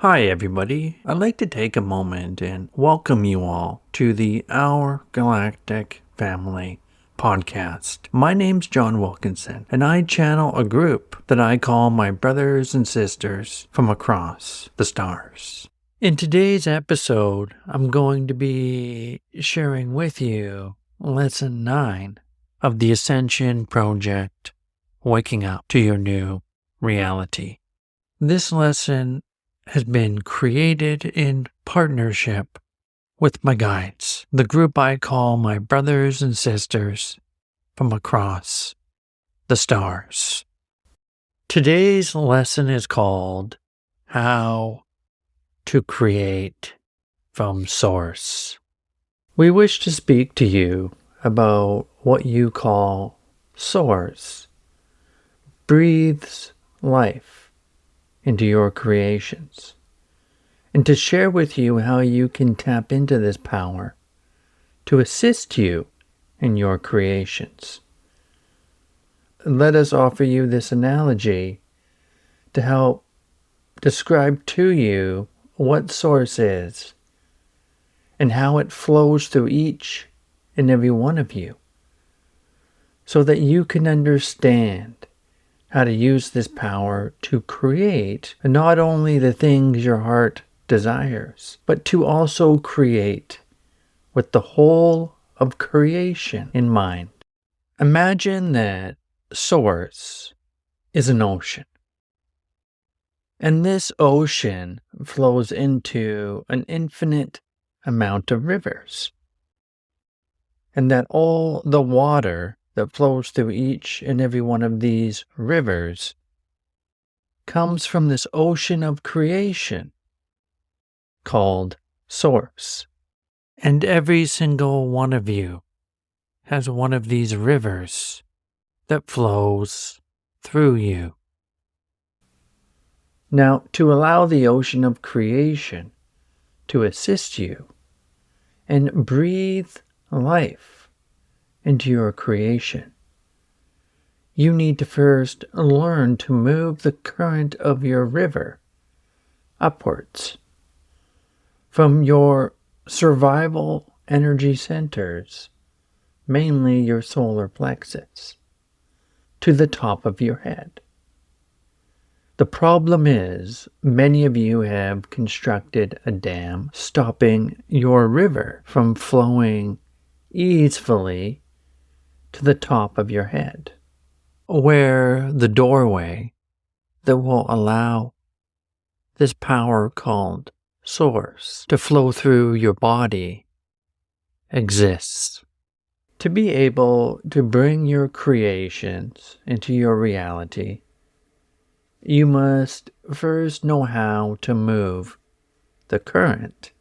Hi, everybody. I'd like to take a moment and welcome you all to the Our Galactic Family podcast. My name's John Wilkinson, and I channel a group that I call my brothers and sisters from across the stars. In today's episode, I'm going to be sharing with you Lesson 9 of the Ascension Project, Waking Up to Your New Reality. This lesson has been created in partnership with my guides, the group I call my brothers and sisters from across the stars. Today's lesson is called How to Create from Source. We wish to speak to you about what you call Source breathes life into your creations, and to share with you how you can tap into this power to assist you in your creations. Let us offer you this analogy to help describe to you what Source is and how it flows through each and every one of you, so that you can understand how to use this power to create not only the things your heart desires, but to also create with the whole of creation in mind. Imagine that Source is an ocean, and this ocean flows into an infinite amount of rivers, and that all the water that flows through each and every one of these rivers comes from this ocean of creation called Source. And every single one of you has one of these rivers that flows through you. Now, to allow the ocean of creation to assist you and breathe life into your creation, you need to first learn to move the current of your river upwards from your survival energy centers, mainly your solar plexus, to the top of your head. The problem is, many of you have constructed a dam stopping your river from flowing easily to the top of your head, where the doorway that will allow this power called Source to flow through your body exists. To be able to bring your creations into your reality, you must first know how to move the current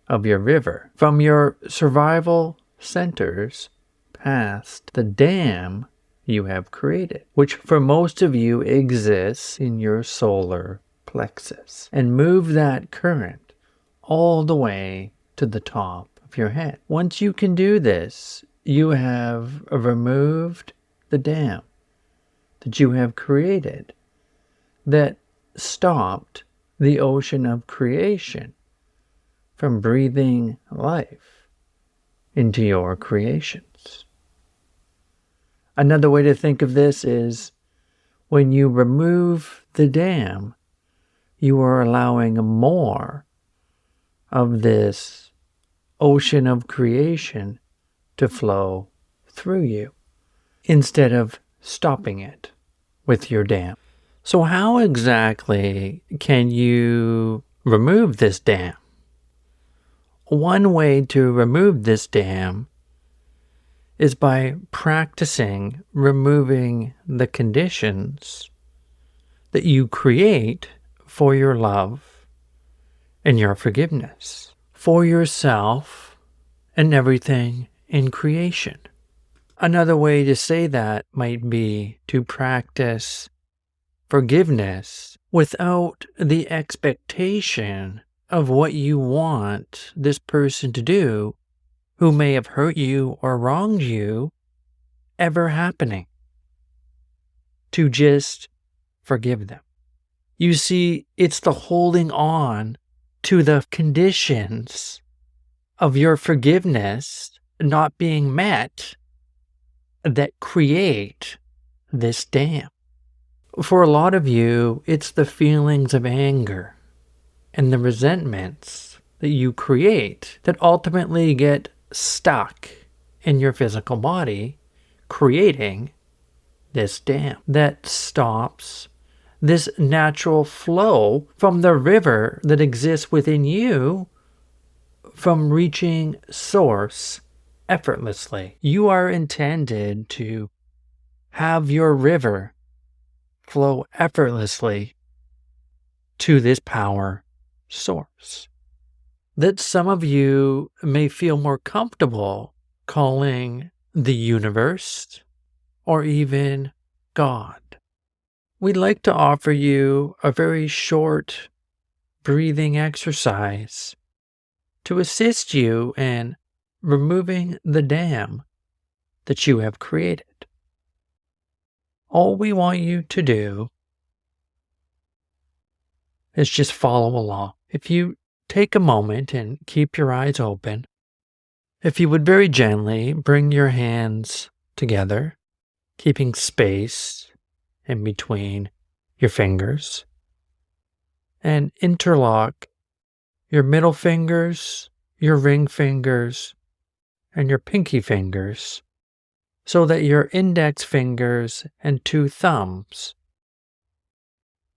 of your river from your survival centers past the dam you have created, which for most of you exists in your solar plexus, and move that current all the way to the top of your head. Once you can do this, you have removed the dam that you have created that stopped the ocean of creation from breathing life into your creations. Another way to think of this is when you remove the dam, you are allowing more of this ocean of creation to flow through you instead of stopping it with your dam. So how exactly can you remove this dam? One way to remove this dam is by practicing removing the conditions that you create for your love and your forgiveness, for yourself and everything in creation. Another way to say that might be to practice forgiveness without the expectation of what you want this person to do who may have hurt you or wronged you ever happening. To just forgive them. You see, it's the holding on to the conditions of your forgiveness not being met that create this dam. For a lot of you, it's the feelings of anger and the resentments that you create that ultimately get stuck in your physical body, creating this dam that stops this natural flow from the river that exists within you from reaching source effortlessly. You are intended to have your river flow effortlessly to this power source that some of you may feel more comfortable calling the universe or even God. We'd like to offer you a very short breathing exercise to assist you in removing the dam that you have created. All we want you to do is just follow along. If you take a moment and keep your eyes open, if you would very gently bring your hands together, keeping space in between your fingers, and interlock your middle fingers, your ring fingers, and your pinky fingers so that your index fingers and two thumbs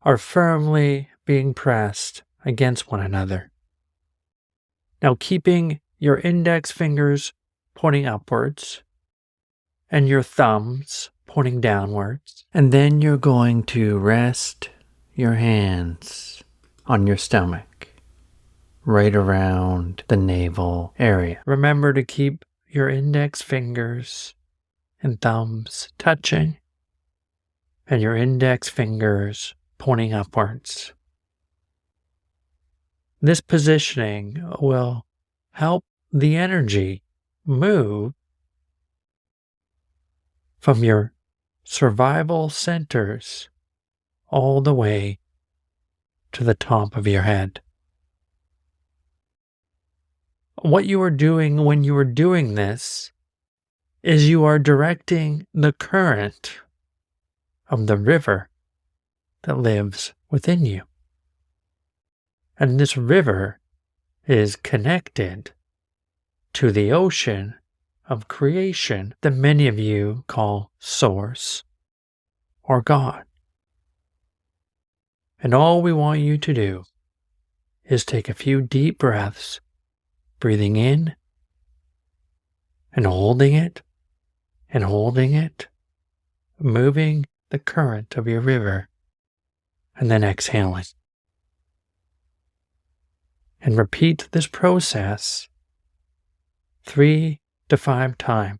are firmly being pressed against one another. Now, keeping your index fingers pointing upwards and your thumbs pointing downwards, and then you're going to rest your hands on your stomach, right around the navel area. Remember to keep your index fingers and thumbs touching, and your index fingers pointing upwards. This positioning will help the energy move from your survival centers all the way to the top of your head. What you are doing when you are doing this is you are directing the current of the river that lives within you. And this river is connected to the ocean of creation that many of you call Source or God. And all we want you to do is take a few deep breaths, breathing in and holding it, moving the current of your river, and then exhaling. And repeat this process 3 to 5 times.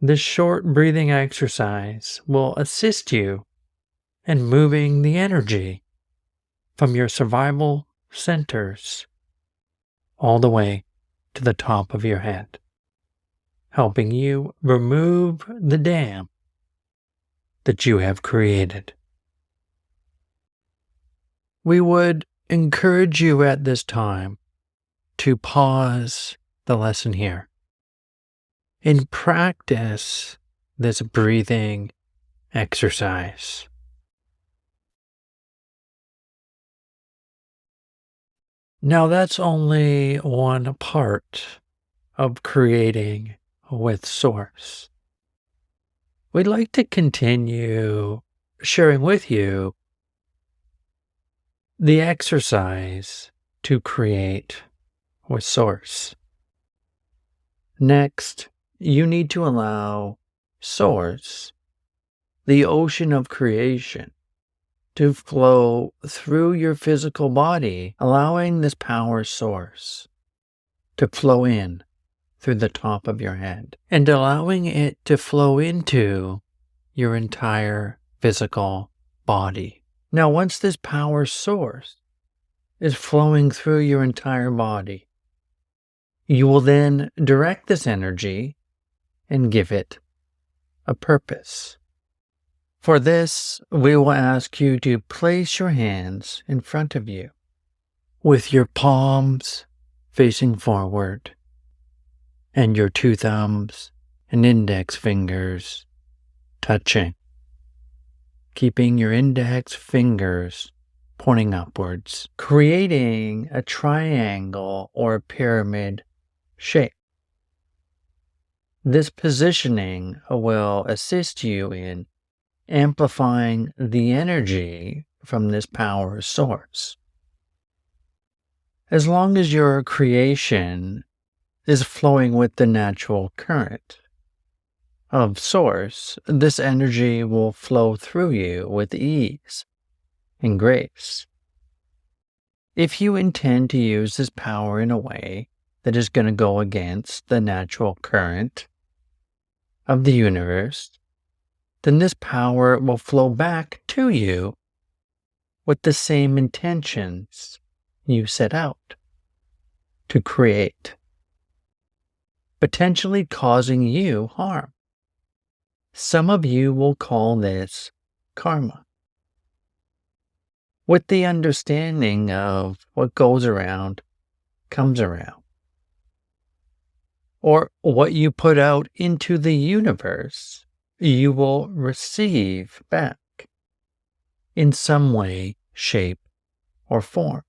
This short breathing exercise will assist you in moving the energy from your survival centers all the way to the top of your head, helping you remove the dam that you have created. We would encourage you at this time to pause the lesson here and practice this breathing exercise. Now, that's only one part of creating with Source. We'd like to continue sharing with you the exercise to create with Source. Next, you need to allow Source, the ocean of creation, to flow through your physical body, allowing this power source to flow in through the top of your head and allowing it to flow into your entire physical body. Now, once this power source is flowing through your entire body, you will then direct this energy and give it a purpose. For this, we will ask you to place your hands in front of you, with your palms facing forward, and your two thumbs and index fingers touching, keeping your index fingers pointing upwards, creating a triangle or a pyramid shape. This positioning will assist you in amplifying the energy from this power source. As long as your creation is flowing with the natural current of source, this energy will flow through you with ease and grace. If you intend to use this power in a way that is going to go against the natural current of the universe, then this power will flow back to you with the same intentions you set out to create, potentially causing you harm. Some of you will call this karma, with the understanding of what goes around comes around, or what you put out into the universe you will receive back in some way, shape, or form.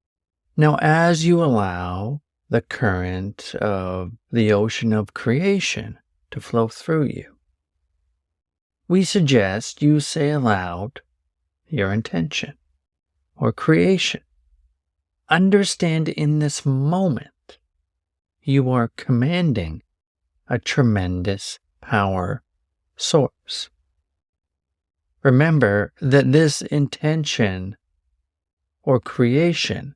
Now, as you allow the current of the ocean of creation to flow through you, we suggest you say aloud your intention or creation. Understand in this moment you are commanding a tremendous power source. Remember that this intention or creation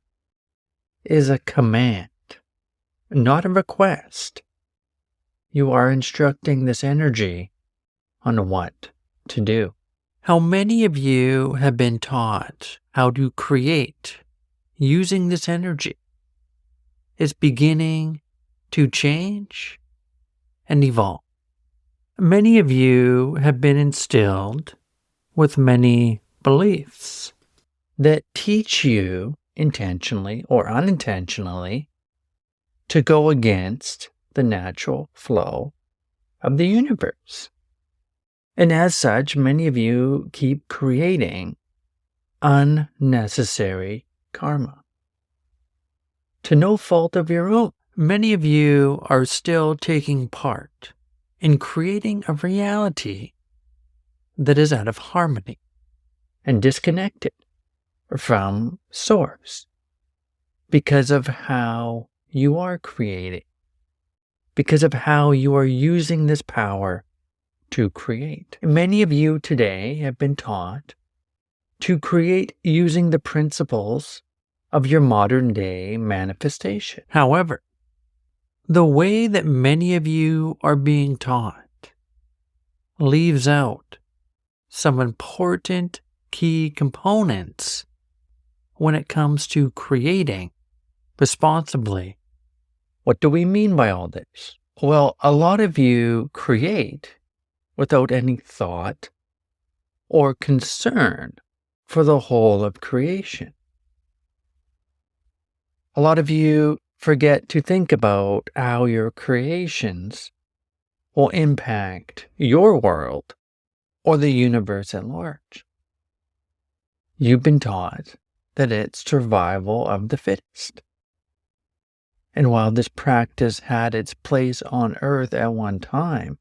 is a command, not a request. You are instructing this energy on what to do. How many of you have been taught how to create using this energy is beginning to change and evolve. Many of you have been instilled with many beliefs that teach you intentionally or unintentionally to go against the natural flow of the universe. And as such, many of you keep creating unnecessary karma to no fault of your own. Many of you are still taking part in creating a reality that is out of harmony and disconnected from source because of how you are creating, because of how you are using this power to create. Many of you today have been taught to create using the principles of your modern day manifestation. However, the way that many of you are being taught leaves out some important key components when it comes to creating responsibly. What do we mean by all this? Well, a lot of you create without any thought or concern for the whole of creation. A lot of you forget to think about how your creations will impact your world or the universe at large. You've been taught that it's survival of the fittest. And while this practice had its place on Earth at one time,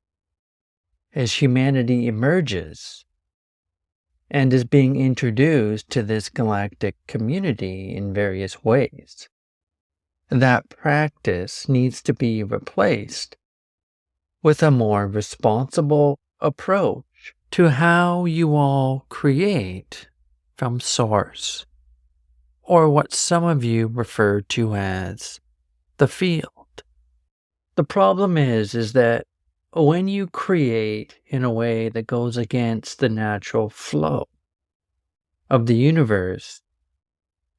as humanity emerges and is being introduced to this galactic community in various ways, that practice needs to be replaced with a more responsible approach to how you all create from source, or what some of you refer to as the field. The problem is that when you create in a way that goes against the natural flow of the universe,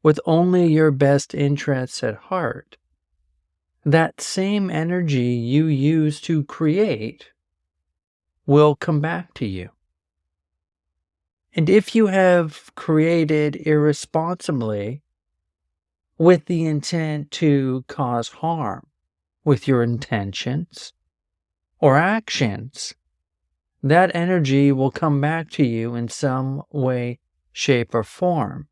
with only your best interests at heart, that same energy you use to create will come back to you. And if you have created irresponsibly with the intent to cause harm with your intentions or actions, that energy will come back to you in some way, shape, or form,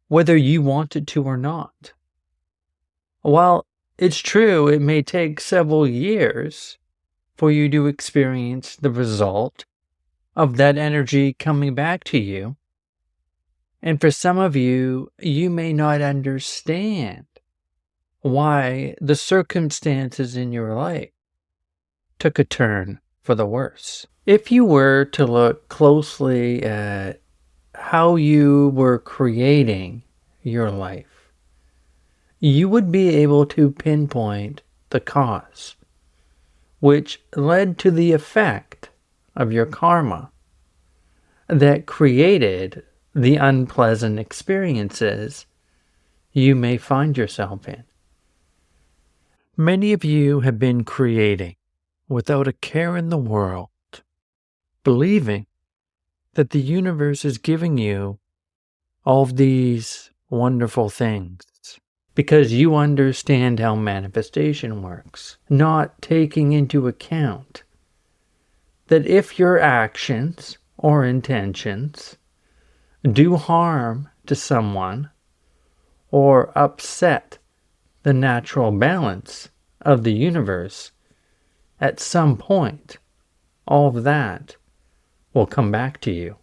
whether you want it to or not. While it's true, it may take several years for you to experience the result of that energy coming back to you. And for some of you, you may not understand why the circumstances in your life took a turn for the worse. If you were to look closely at how you were creating your life, you would be able to pinpoint the cause, which led to the effect of your karma that created the unpleasant experiences you may find yourself in. Many of you have been creating without a care in the world, believing that the universe is giving you all of these wonderful things because you understand how manifestation works, not taking into account that if your actions or intentions do harm to someone or upset the natural balance of the universe, at some point, all of that will come back to you,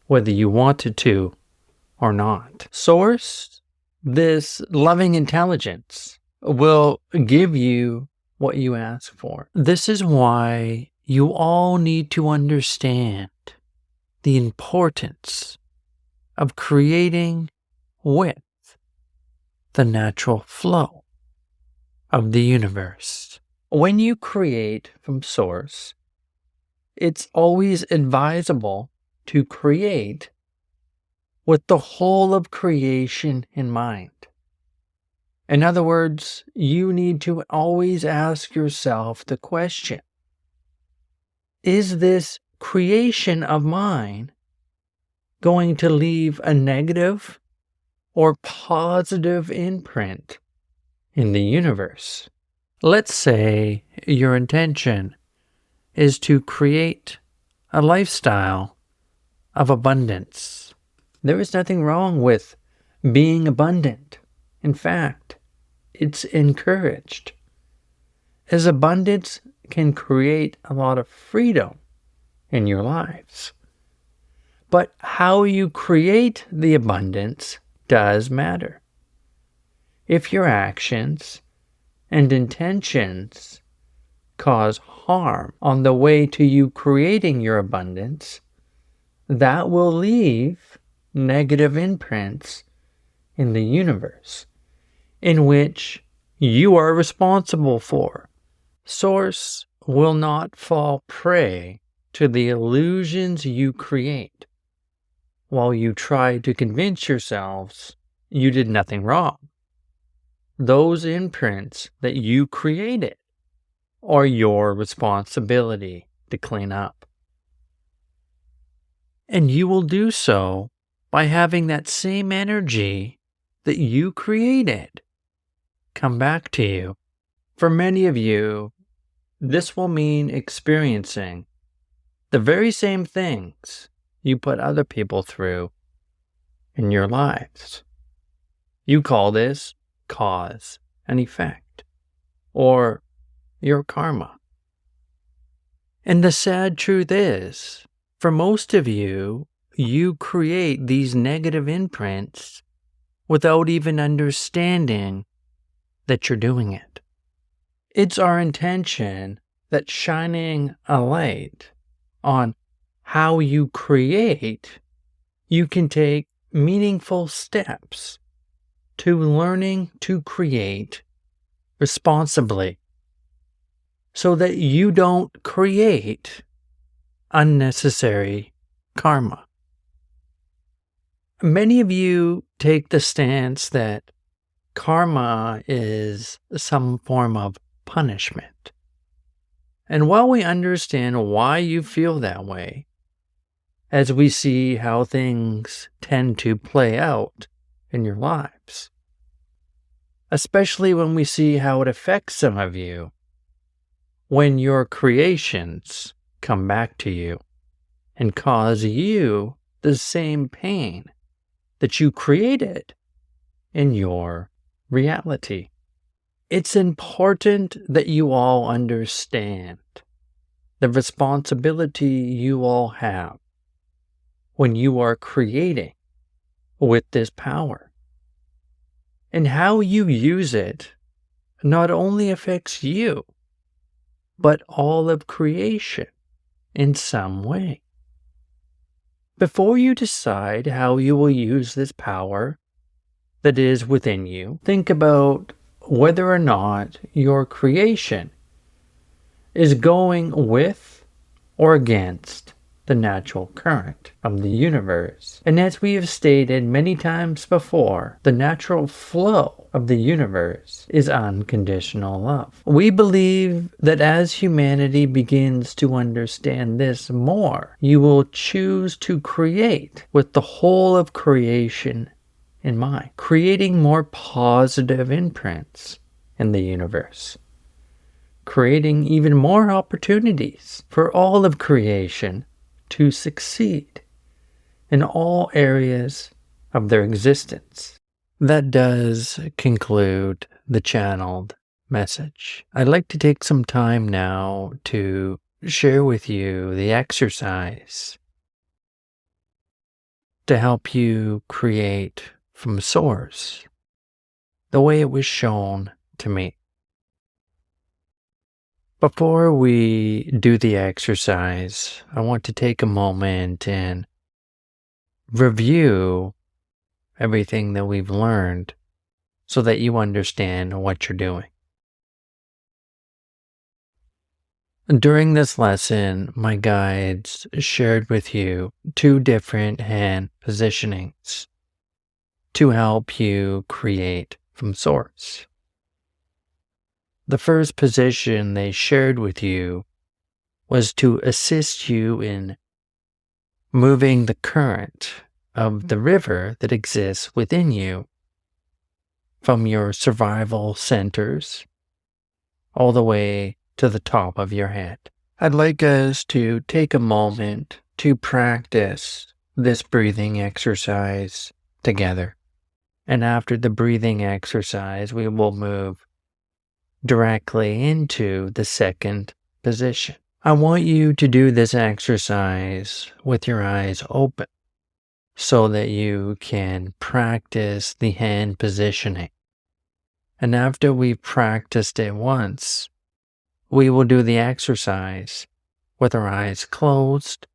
whether you wanted to or not. Source, this loving intelligence, will give you what you ask for. This is why you all need to understand the importance of creating with the natural flow of the universe. When you create from source, it's always advisable to create with the whole of creation in mind. In other words, you need to always ask yourself the question, is this creation of mine going to leave a negative or positive imprint in the universe? Let's say your intention is to create a lifestyle of abundance. There is nothing wrong with being abundant. In fact, it's encouraged, as abundance can create a lot of freedom in your lives. But how you create the abundance does matter. If your actions and intentions cause harm on the way to you creating your abundance, that will leave negative imprints in the universe, in which you are responsible for. Source will not fall prey to the illusions you create while you try to convince yourselves you did nothing wrong. Those imprints that you created are your responsibility to clean up. And you will do so by having that same energy that you created come back to you. For many of you, this will mean experiencing the very same things you put other people through in your lives. You call this cause and effect, or your karma. And the sad truth is, for most of you, you create these negative imprints without even understanding that you're doing it. It's our intention that shining a light on how you create, you can take meaningful steps to learning to create responsibly, so that you don't create unnecessary karma. Many of you take the stance that karma is some form of punishment. And while we understand why you feel that way, as we see how things tend to play out in your lives, especially when we see how it affects some of you when your creations come back to you and cause you the same pain that you created in your reality. It's important that you all understand the responsibility you all have when you are creating with this power. And how you use it not only affects you, but all of creation in some way. Before you decide how you will use this power that is within you, think about whether or not your creation is going with or against the natural current of the universe. And as we have stated many times before, the natural flow of the universe is unconditional love. We believe that as humanity begins to understand this more, you will choose to create with the whole of creation in mind, creating more positive imprints in the universe, creating even more opportunities for all of creation to succeed in all areas of their existence. That does conclude the channeled message. I'd like to take some time now to share with you the exercise to help you create from source the way it was shown to me. Before we do the exercise, I want to take a moment and review everything that we've learned so that you understand what you're doing. During this lesson, my guides shared with you 2 different hand positionings to help you create from source. The first position they shared with you was to assist you in moving the current of the river that exists within you from your survival centers all the way to the top of your head. I'd like us to take a moment to practice this breathing exercise together. And after the breathing exercise, we will move directly into the second position. I want you to do this exercise with your eyes open so that you can practice the hand positioning. And after we've practiced it once, we will do the exercise with our eyes closed,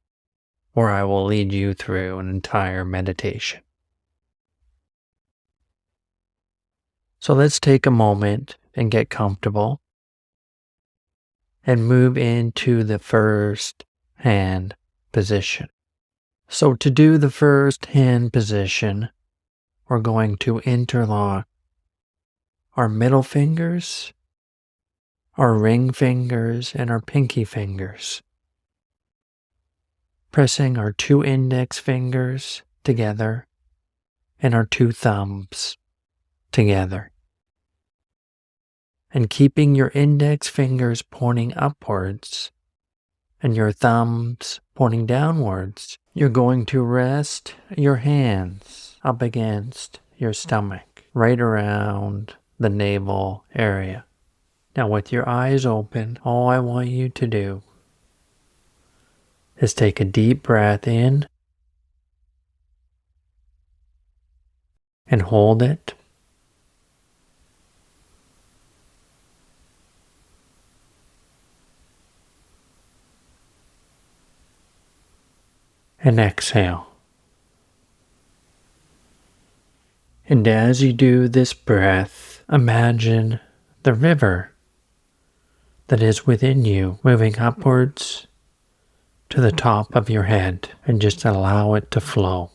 where I will lead you through an entire meditation. So let's take a moment and get comfortable and move into the first hand position. So to do the first hand position, we're going to interlock our middle fingers, our ring fingers, and our pinky fingers, pressing our 2 index fingers together and our 2 thumbs together, and keeping your index fingers pointing upwards and your thumbs pointing downwards. You're going to rest your hands up against your stomach, right around the navel area. Now, with your eyes open, all I want you to do is take a deep breath in and hold it. And exhale. And as you do this breath, imagine the river that is within you moving upwards to the top of your head, and just allow it to flow.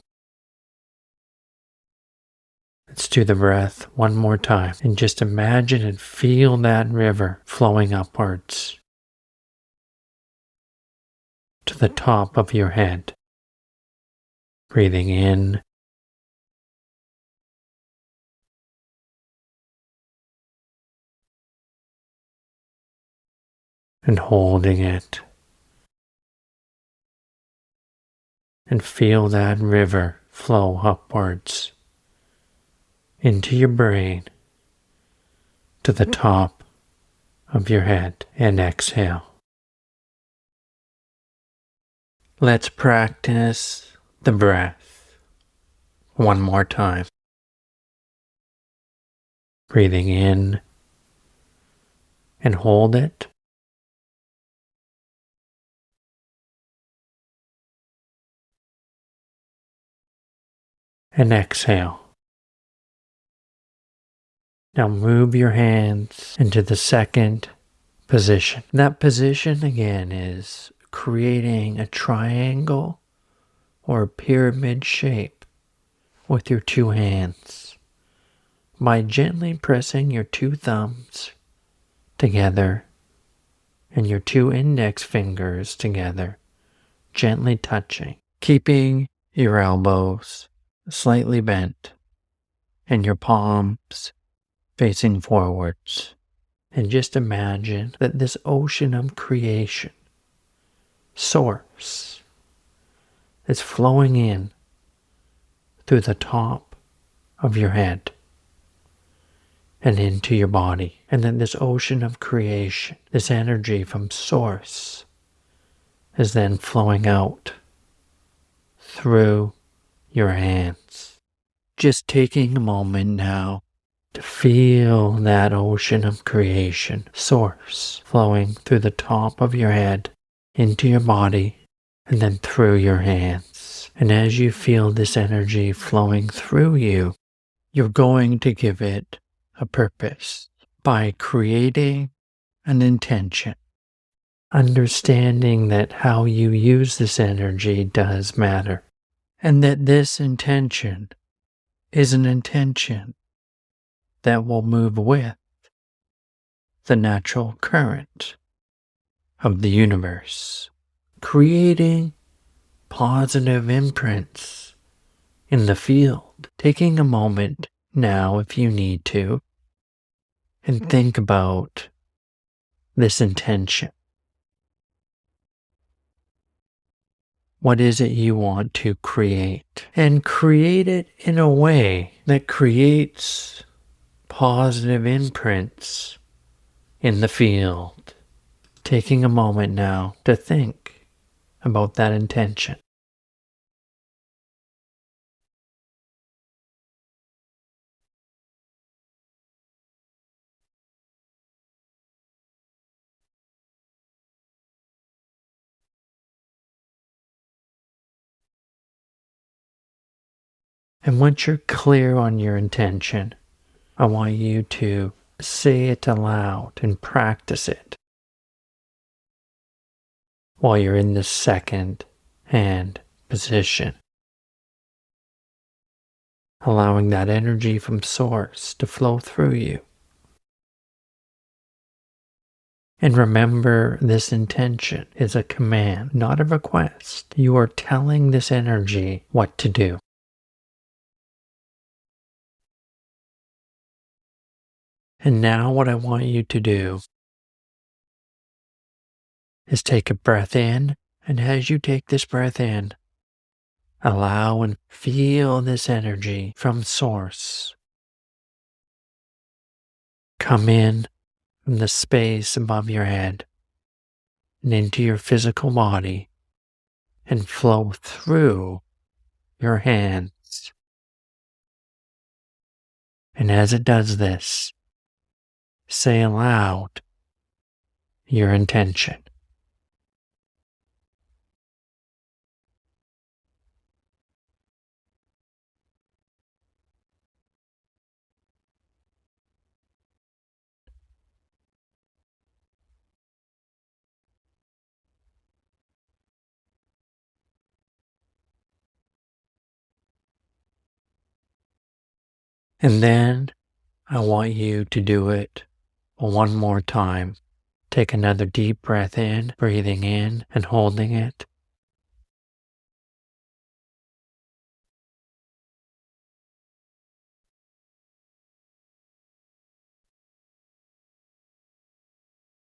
Let's do the breath one more time, and just imagine and feel that river flowing upwards to the top of your head. Breathing in and holding it. And feel that river flow upwards into your brain to the top of your head, and exhale. Let's practice the breath one more time. Breathing in and hold it. And exhale. Now move your hands into the second position. That position again is creating a triangle or a pyramid shape with your two hands by gently pressing your two thumbs together and your two index fingers together, gently touching, keeping your elbows slightly bent and your palms facing forwards. And just imagine that this ocean of creation, source, is flowing in through the top of your head and into your body. And then this ocean of creation, this energy from source, is then flowing out through your hands. Just taking a moment now to feel that ocean of creation, source, flowing through the top of your head, into your body, and then through your hands. And as you feel this energy flowing through you, you're going to give it a purpose by creating an intention, understanding that how you use this energy does matter, and that this intention is an intention that will move with the natural current of the universe, creating positive imprints in the field. Taking a moment now, if you need to, and think about this intention. What is it you want to create? And create it in a way that creates positive imprints in the field. Taking a moment now to think about that intention. And once you're clear on your intention, I want you to say it aloud and practice it while you're in this second hand position, allowing that energy from source to flow through you. And remember, this intention is a command, not a request. You are telling this energy what to do. And now what I want you to do is take a breath in, and as you take this breath in, allow and feel this energy from source come in from the space above your head and into your physical body and flow through your hands. And as it does this, say aloud your intention. And then I want you to do it one more time. Take another deep breath in, breathing in and holding it.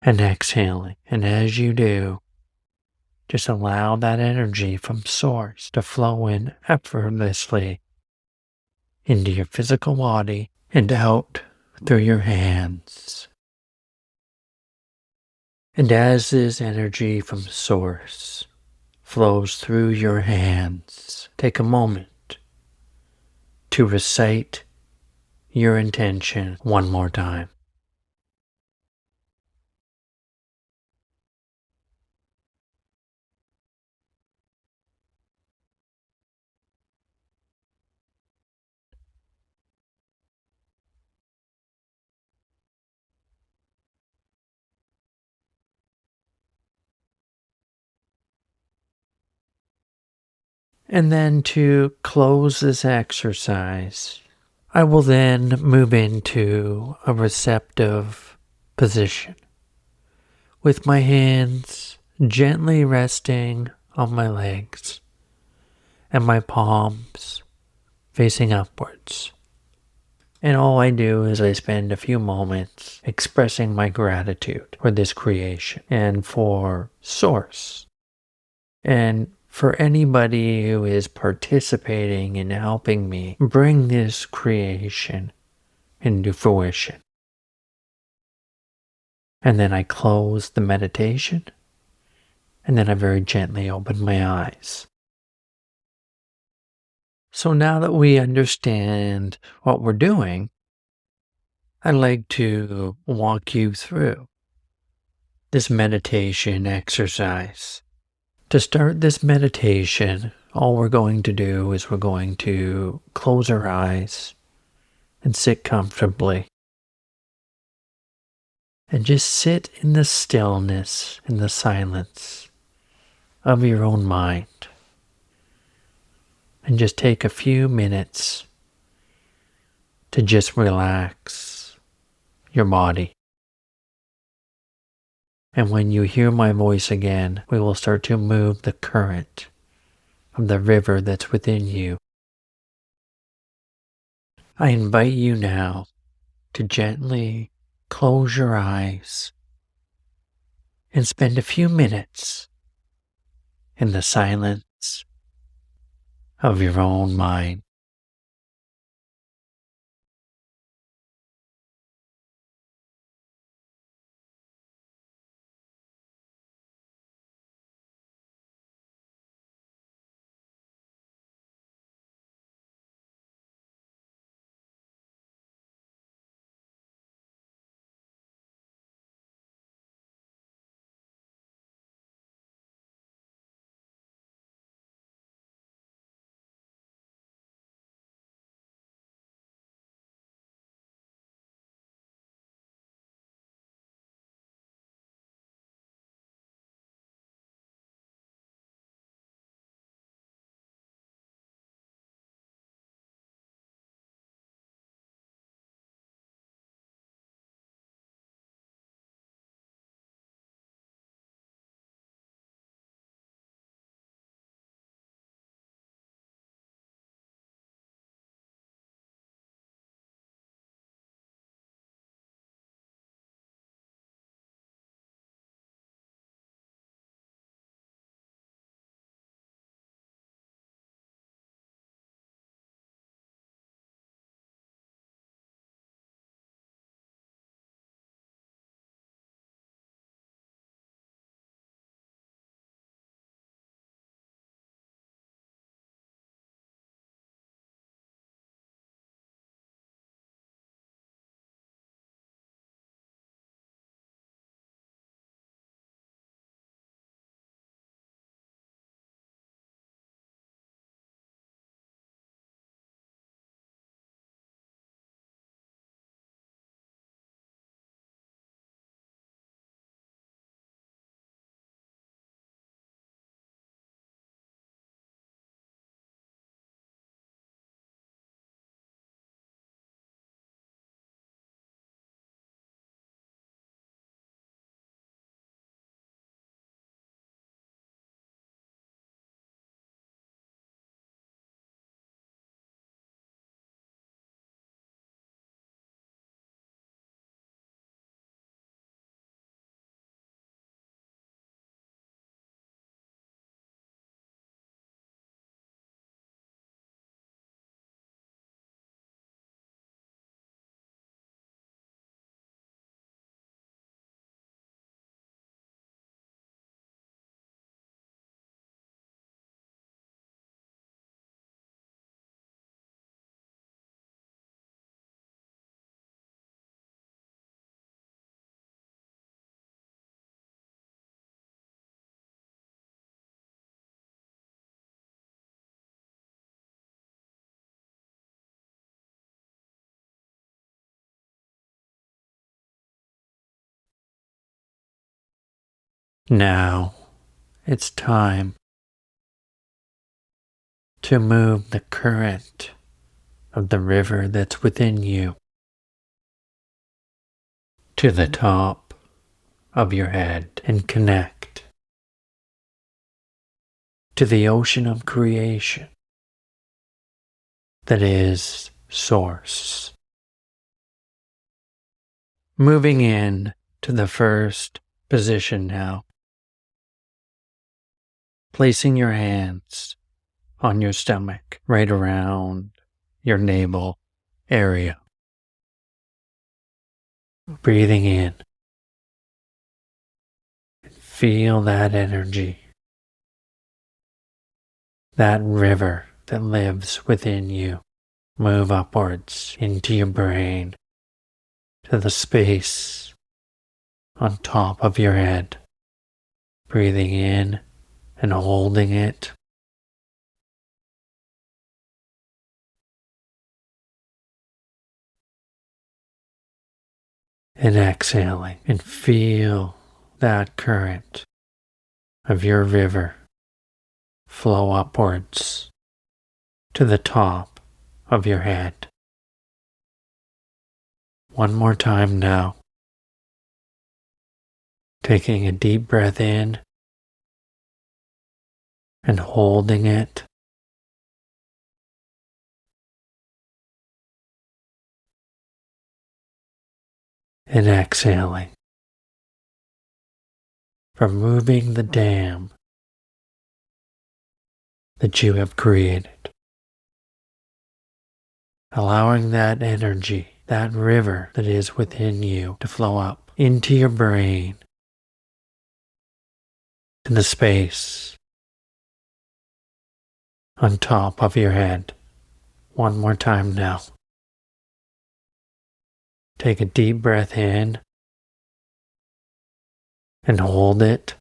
and exhaling. And as you do, just allow that energy from Source to flow in effortlessly into your physical body and out through your hands. And as this energy from Source flows through your hands, take a moment to recite your intention one more time. And then to close this exercise, I will then move into a receptive position with my hands gently resting on my legs and my palms facing upwards. And all I do is I spend a few moments expressing my gratitude for this creation and for Source and for anybody who is participating in helping me bring this creation into fruition. And then I close the meditation, and then I very gently open my eyes. So now that we understand what we're doing, I'd like to walk you through this meditation exercise. To start this meditation, all we're going to do is we're going to close our eyes and sit comfortably. And just sit in the stillness and the silence of your own mind. And just take a few minutes to just relax your body. And when you hear my voice again, we will start to move the current of the river that's within you. I invite you now to gently close your eyes and spend a few minutes in the silence of your own mind. Now it's time to move the current of the river that's within you to the top of your head and connect to the ocean of creation that is Source. Moving in to the first position now, placing your hands on your stomach right around your navel area. Breathing in. Feel that energy, that river that lives within you. Move upwards into your brain to the space on top of your head. Breathing in and holding it. And exhaling, and feel that current of your river flow upwards to the top of your head. One more time now. Taking a deep breath in and holding it. And exhaling, removing the dam that you have created, allowing that energy, that river that is within you to flow up into your brain, to the space on top of your head. One more time now. Take a deep breath in and hold it.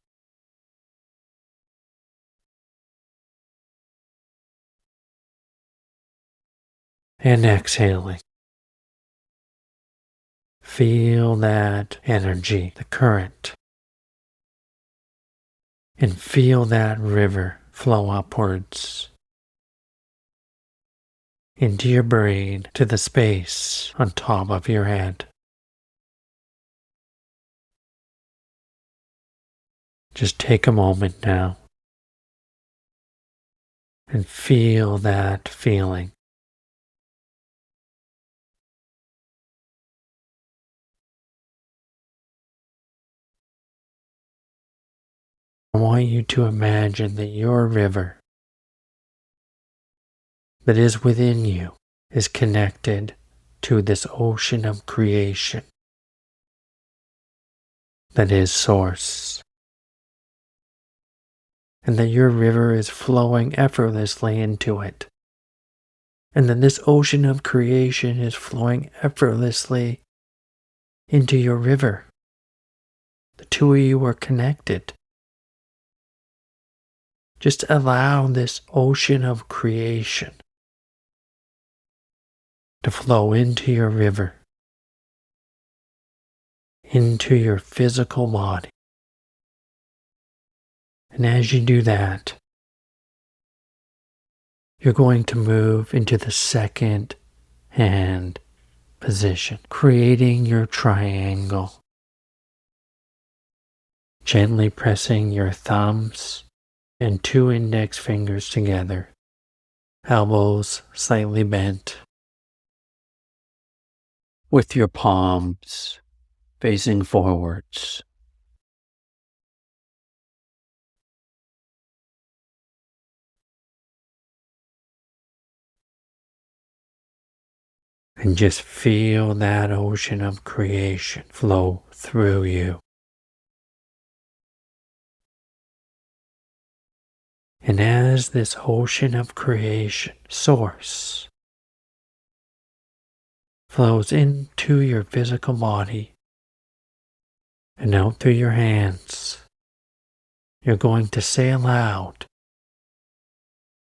And exhaling. Feel that energy, the current, and feel that river flow upwards into your brain to the space on top of your head. Just take a moment now and feel that feeling. I want you to imagine that your river that is within you is connected to this ocean of creation that is Source, and that your river is flowing effortlessly into it, and that this ocean of creation is flowing effortlessly into your river. The two of you are connected. Just allow this ocean of creation to flow into your river, into your physical body. And as you do that, you're going to move into the second hand position, creating your triangle. Gently pressing your thumbs and two index fingers together, elbows slightly bent, with your palms facing forwards. And just feel that ocean of creation flow through you. And as this ocean of creation, Source, flows into your physical body and out through your hands, you're going to say aloud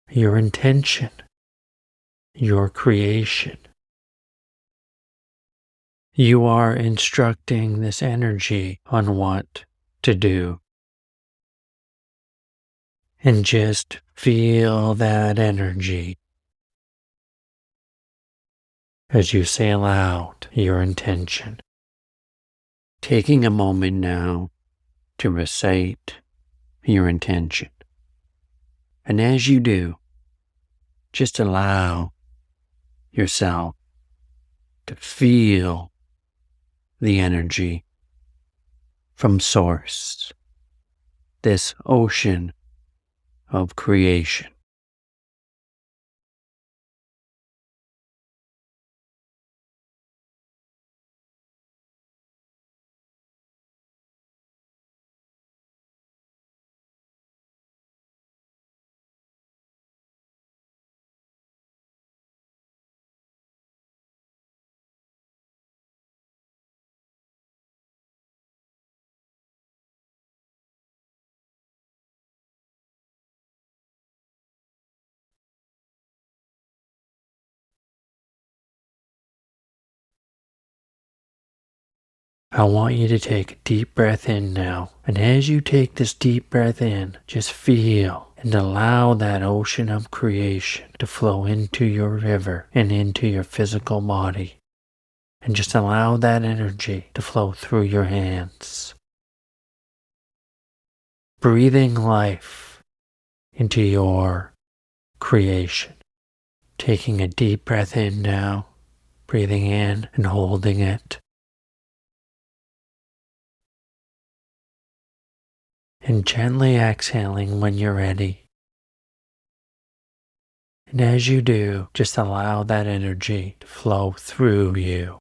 your intention, your creation. You are instructing this energy on what to do. And just feel that energy as you sail out your intention. Taking a moment now to recite your intention. And as you do, just allow yourself to feel the energy from Source, this ocean of creation. I want you to take a deep breath in now. And as you take this deep breath in, just feel and allow that ocean of creation to flow into your river and into your physical body. And just allow that energy to flow through your hands. Breathing life into your creation. Taking a deep breath in now, breathing in and holding it. And gently exhaling when you're ready. And as you do, just allow that energy to flow through you.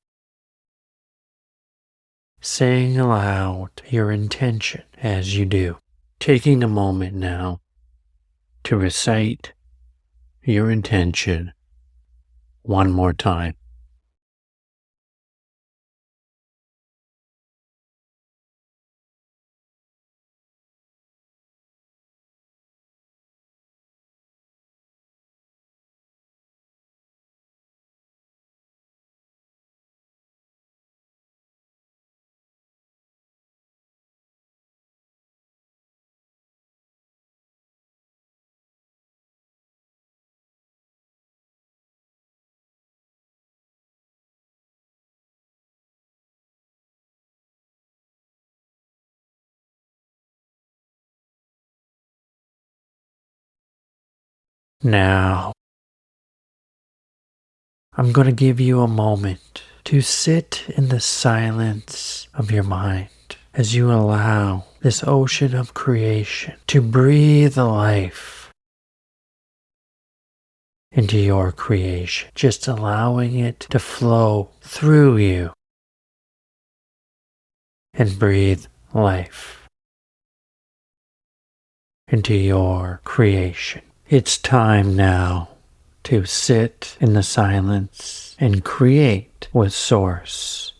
Saying aloud your intention as you do. Taking a moment now to recite your intention one more time. Now, I'm going to give you a moment to sit in the silence of your mind as you allow this ocean of creation to breathe life into your creation, just allowing it to flow through you and breathe life into your creation. It's time now to sit in the silence and create with Source.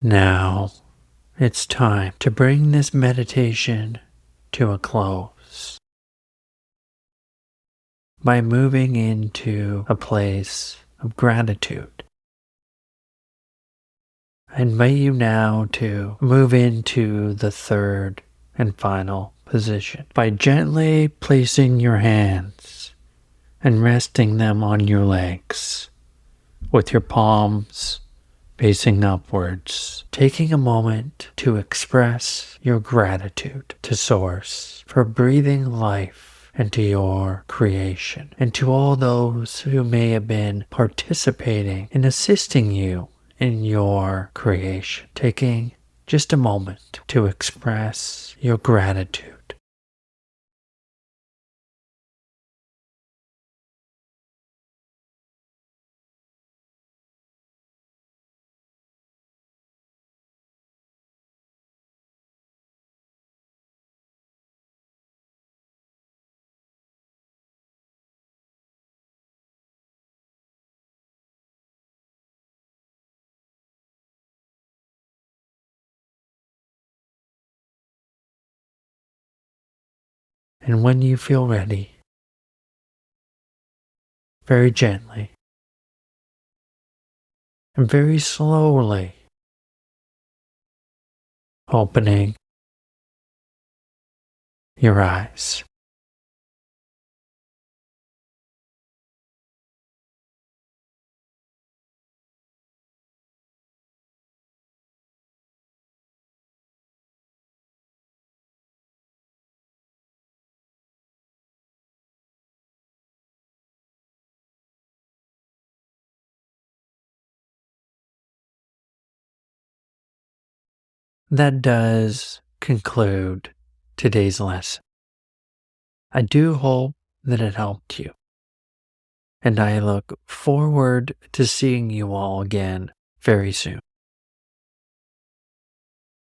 Now, it's time to bring this meditation to a close by moving into a place of gratitude. I invite you now to move into the third and final position by gently placing your hands and resting them on your legs with your palms facing upwards, taking a moment to express your gratitude to Source for breathing life into your creation, and to all those who may have been participating in assisting you in your creation, taking just a moment to express your gratitude. And when you feel ready, very gently and very slowly opening your eyes. That does conclude today's lesson. I do hope that it helped you, and I look forward to seeing you all again very soon.